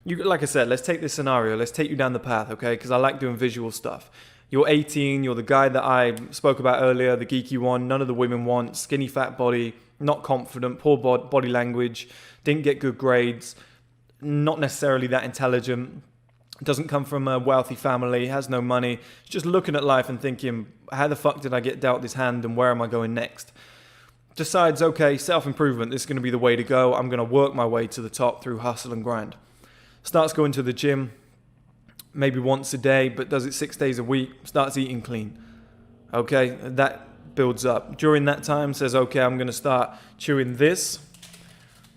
like I said, let's take this scenario. Let's take you down the path, okay? Because I like doing visual stuff. You're 18. You're the guy that I spoke about earlier, the geeky one. None of the women want. Skinny, fat body. Not confident. Poor body language. Didn't get good grades. Not necessarily that intelligent. Doesn't come from a wealthy family. Has no money. Just looking at life and thinking, how the fuck did I get dealt this hand and where am I going next? Decides, okay, self-improvement. This is going to be the way to go. I'm going to work my way to the top through hustle and grind. Starts going to the gym, maybe once a day, but does it 6 days a week, starts eating clean. Okay, that builds up. During that time, says, okay, I'm going to start chewing this,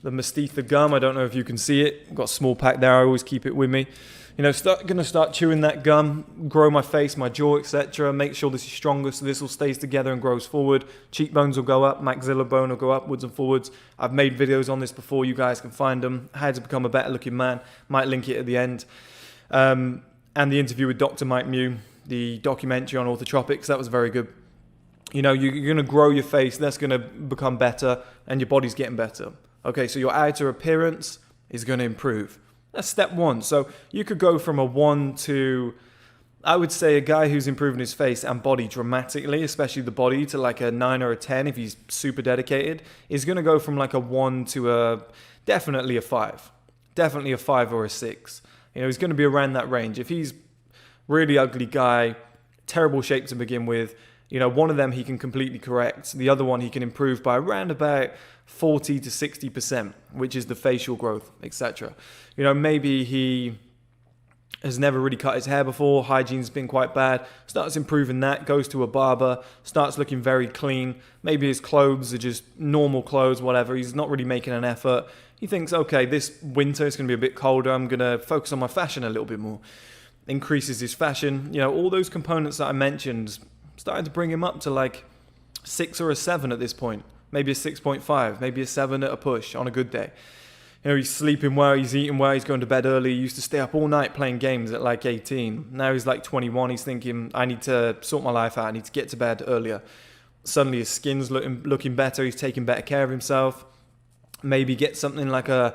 the Mastetha gum. I don't know if you can see it. I've got a small pack there. I always keep it with me. Going to start chewing that gum, grow my face, my jaw, etc. Make sure this is stronger so this all stays together and grows forward. Cheekbones will go up, maxilla bone will go upwards and forwards. I've made videos on this before, you guys can find them. How to become a better looking man, might link it at the end. And the interview with Dr. Mike Mew, the documentary on orthotropics, that was very good. You're going to grow your face, that's going to become better, and your body's getting better. Okay, so your outer appearance is going to improve. That's step one. So you could go from a 1 to, I would say, a guy who's improving his face and body dramatically, especially the body, to like a 9 or a 10 if he's super dedicated, is going to go from like a 1 to definitely a 5. Definitely a 5 or a 6. He's going to be around that range. If he's really ugly guy, terrible shape to begin with, one of them he can completely correct. The other one he can improve by around about 40 to 60%, which is the facial growth, etc. Maybe he has never really cut his hair before, hygiene's been quite bad, starts improving that, goes to a barber, starts looking very clean. Maybe his clothes are just normal clothes, whatever. He's not really making an effort. He thinks, okay, this winter it's going to be a bit colder. I'm going to focus on my fashion a little bit more. Increases his fashion. All those components that I mentioned, starting to bring him up to like 6 or a 7 at this point. Maybe a 6.5, maybe a 7 at a push on a good day. He's sleeping well, he's eating well, he's going to bed early. He used to stay up all night playing games at like 18. Now he's like 21. He's thinking, I need to sort my life out. I need to get to bed earlier. Suddenly his skin's looking better. He's taking better care of himself. Maybe get something like a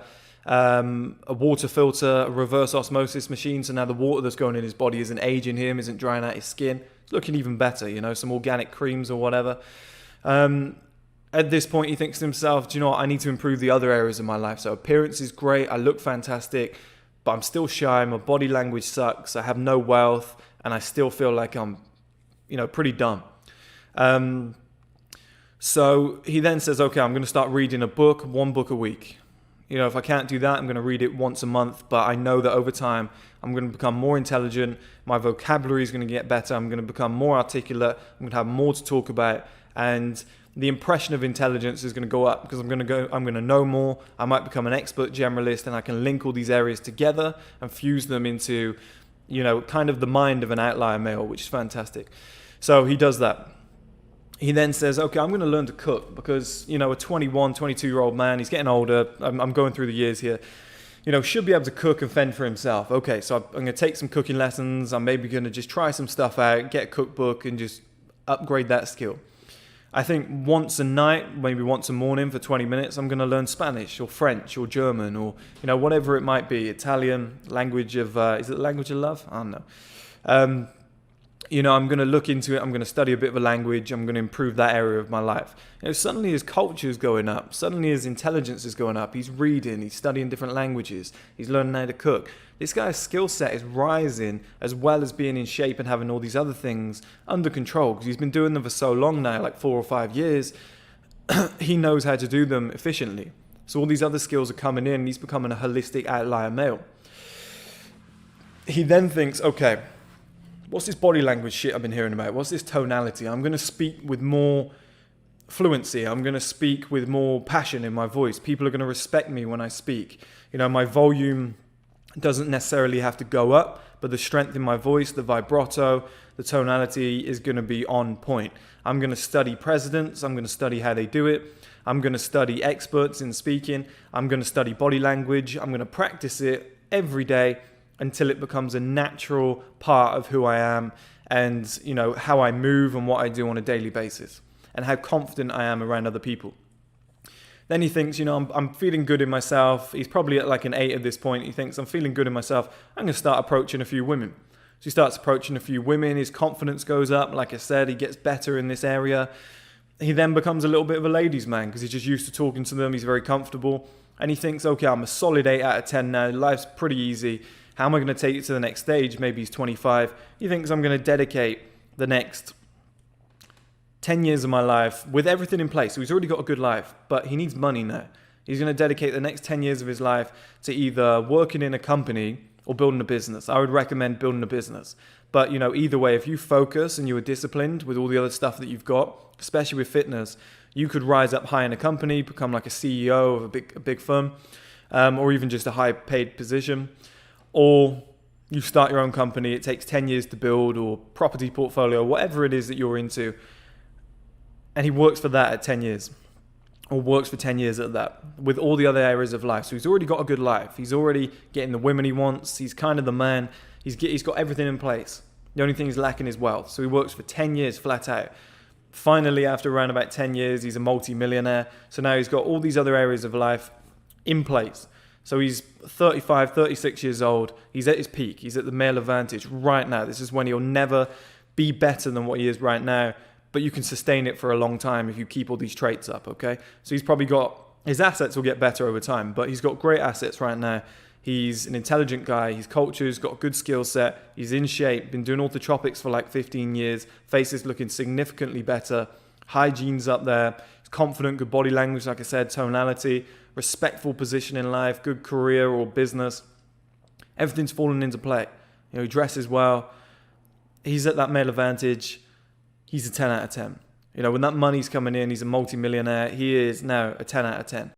water filter, a reverse osmosis machine. So now the water that's going in his body isn't aging him, isn't drying out his skin. It's looking even better, some organic creams or whatever. At this point, he thinks to himself, do you know what? I need to improve the other areas of my life. So appearance is great. I look fantastic, but I'm still shy. My body language sucks. I have no wealth, and I still feel like I'm, pretty dumb. So he then says, okay, I'm going to start reading a book, 1 book a week. If I can't do that, I'm going to read it once a month. But I know that over time, I'm going to become more intelligent. My vocabulary is going to get better. I'm going to become more articulate. I'm going to have more to talk about. And the impression of intelligence is going to go up because I'm going to know more. I might become an expert generalist, and I can link all these areas together and fuse them into, kind of the mind of an outlier male, which is fantastic. So he does that. He then says, okay, I'm going to learn to cook because, a 21, 22-year-old man, he's getting older. I'm going through the years here. Should be able to cook and fend for himself. Okay, so I'm going to take some cooking lessons. I'm maybe going to just try some stuff out, get a cookbook, and just upgrade that skill. I think once a night, maybe once a morning for 20 minutes, I'm going to learn Spanish or French or German or, whatever it might be. Italian, language of, is it the language of love? I don't know. I'm going to look into it. I'm going to study a bit of a language. I'm going to improve that area of my life. Suddenly his culture is going up. Suddenly his intelligence is going up. He's reading. He's studying different languages. He's learning how to cook. This guy's skill set is rising as well as being in shape and having all these other things under control because he's been doing them for so long now, like 4 or 5 years. He knows how to do them efficiently. So all these other skills are coming in. He's becoming a holistic outlier male. He then thinks, okay, what's this body language shit I've been hearing about? What's this tonality? I'm going to speak with more fluency. I'm going to speak with more passion in my voice. People are going to respect me when I speak. My volume doesn't necessarily have to go up, but the strength in my voice, the vibrato, the tonality is going to be on point. I'm going to study presidents. I'm going to study how they do it. I'm going to study experts in speaking. I'm going to study body language. I'm going to practice it every day until it becomes a natural part of who I am and, how I move and what I do on a daily basis and how confident I am around other people. Then he thinks, I'm feeling good in myself. He's probably at like an 8 at this point. He thinks, I'm feeling good in myself. I'm going to start approaching a few women. So he starts approaching a few women. His confidence goes up. Like I said, he gets better in this area. He then becomes a little bit of a ladies' man because he's just used to talking to them. He's very comfortable. And he thinks, okay, I'm a solid 8 out of 10 now. Life's pretty easy. How am I going to take it to the next stage? Maybe he's 25. He thinks I'm going to dedicate the next 10 years of my life with everything in place. So he's already got a good life, but he needs money now. He's going to dedicate the next 10 years of his life to either working in a company or building a business. I would recommend building a business. But, either way, if you focus and you are disciplined with all the other stuff that you've got, especially with fitness, you could rise up high in a company, become like a CEO of a big firm, or even just a high paid position. Or you start your own company. It takes 10 years to build, or property portfolio, whatever it is that you're into. And he works for that at 10 years, or works for 10 years at that, with all the other areas of life. So he's already got a good life. He's already getting the women he wants. He's kind of the man. He's got everything in place. The only thing he's lacking is wealth. So he works for 10 years flat out. Finally, after around about 10 years, he's a multi-millionaire. So now he's got all these other areas of life in place. So he's 35, 36 years old. He's at his peak. He's at the male advantage right now. This is when he'll never be better than what he is right now. But you can sustain it for a long time if you keep all these traits up, okay? So he's probably got, his assets will get better over time, but he's got great assets right now. He's an intelligent guy. His culture's got a good skill set. He's in shape, been doing orthotropics for like 15 years. Face is looking significantly better. Hygiene's up there. He's confident, good body language, like I said, tonality, respectful position in life, good career or business. Everything's fallen into play. He dresses well. He's at that male advantage. He's a 10 out of 10. When that money's coming in, he's a multi-millionaire. He is now a 10 out of 10.